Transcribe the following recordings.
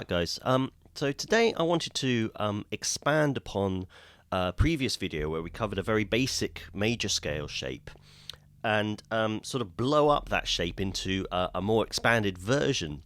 guys. So today I wanted to expand upon a previous video where we covered a very basic major scale shape and sort of blow up that shape into a more expanded version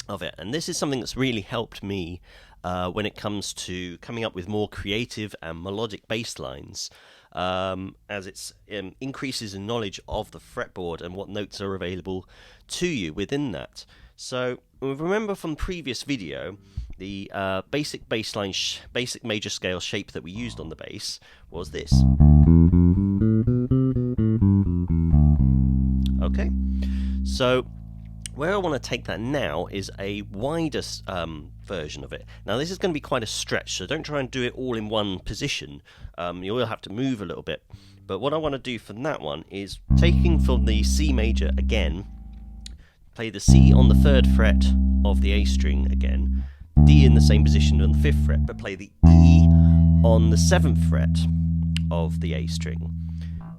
of it. And this is something that's really helped me when it comes to coming up with more creative and melodic bass lines, as it increases in knowledge of the fretboard and what notes are available to you within that. So remember from the previous video, the basic bassline, basic major scale shape that we used on the bass was this. Okay, so where I want to take that now is a wider version of it. Now this is going to be quite a stretch, so don't try and do it all in one position. You will have to move a little bit. But what I want to do from that one is taking from the C major again, play the C on the 3rd fret of the A string again, D in the same position on the 5th fret, but play the E on the 7th fret of the A string.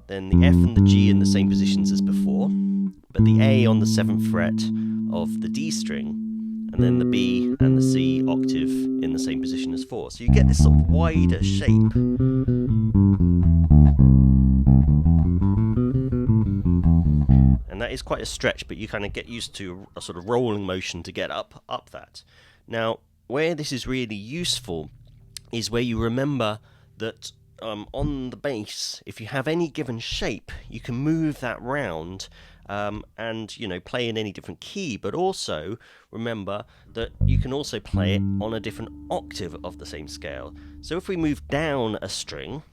Then the F and the G in the same positions as before, but the A on the 7th fret of the D string, and then the B and the C octave in the same position as 4. So you get this sort of wider shape. And that is quite a stretch, but you kind of get used to a sort of rolling motion to get up that. Now, where this is really useful is where you remember that on the bass, if you have any given shape, you can move that round and, you know, play in any different key, but also remember that you can also play it on a different octave of the same scale. So if we move down a string,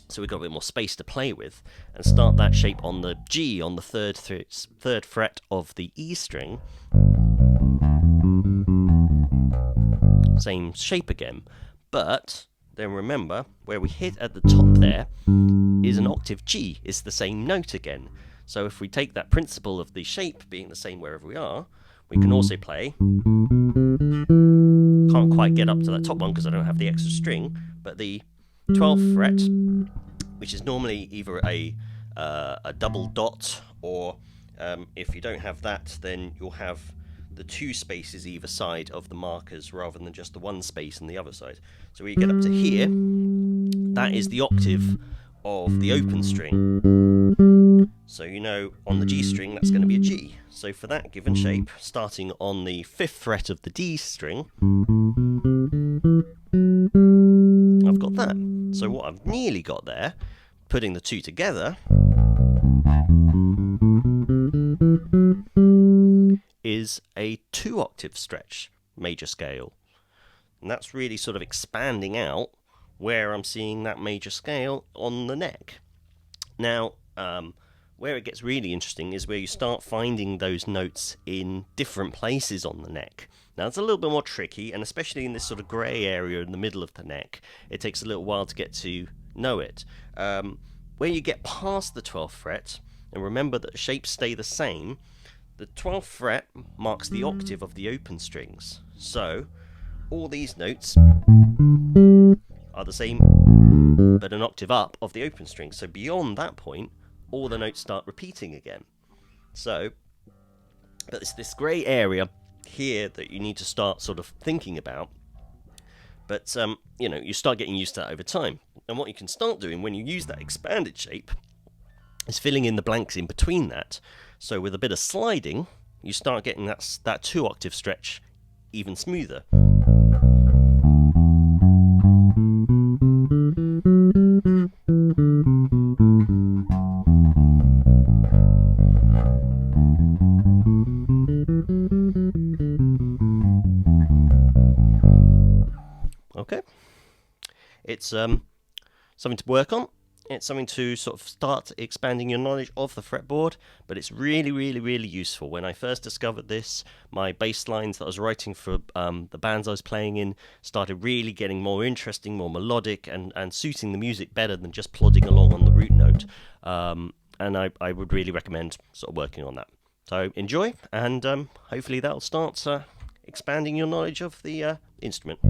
so we've got a bit more space to play with, and start that shape on the G on the 3rd fret of the E string, same shape again, but then remember where we hit at the top there is an octave G, it's the same note again. So if we take that principle of the shape being the same wherever we are, we can also play, can't quite get up to that top one because I don't have the extra string, but the 12th fret, which is normally either a double dot, or if you don't have that, then you'll have the 2 spaces either side of the markers rather than just the 1 space on the other side. So when you get up to here, that is the octave of the open string. So you know on the G string that's going to be a G. So for that given shape, starting on the 5th fret of the D string, I've got that. So what I've nearly got there, putting the 2 together, is a 2-octave stretch major scale. And that's really sort of expanding out where I'm seeing that major scale on the neck. Now, where it gets really interesting is where you start finding those notes in different places on the neck. Now, it's a little bit more tricky, and especially in this sort of grey area in the middle of the neck, it takes a little while to get to know it. Where you get past the 12th fret, and remember that shapes stay the same, the 12th fret marks the octave of the open strings. So, all these notes are the same, but an octave up of the open string. So beyond that point, all the notes start repeating again. So, but it's this grey area here that you need to start sort of thinking about. But, you know, you start getting used to that over time. And what you can start doing when you use that expanded shape is filling in the blanks in between that. So with a bit of sliding, you start getting that 2-octave stretch even smoother. Okay, it's something to work on. It's something to sort of start expanding your knowledge of the fretboard, but it's really, really, really useful. When I first discovered this, my bass lines that I was writing for the bands I was playing in started really getting more interesting, more melodic, and suiting the music better than just plodding along on the root note. And I would really recommend sort of working on that. So enjoy, and hopefully that'll start expanding your knowledge of the instrument.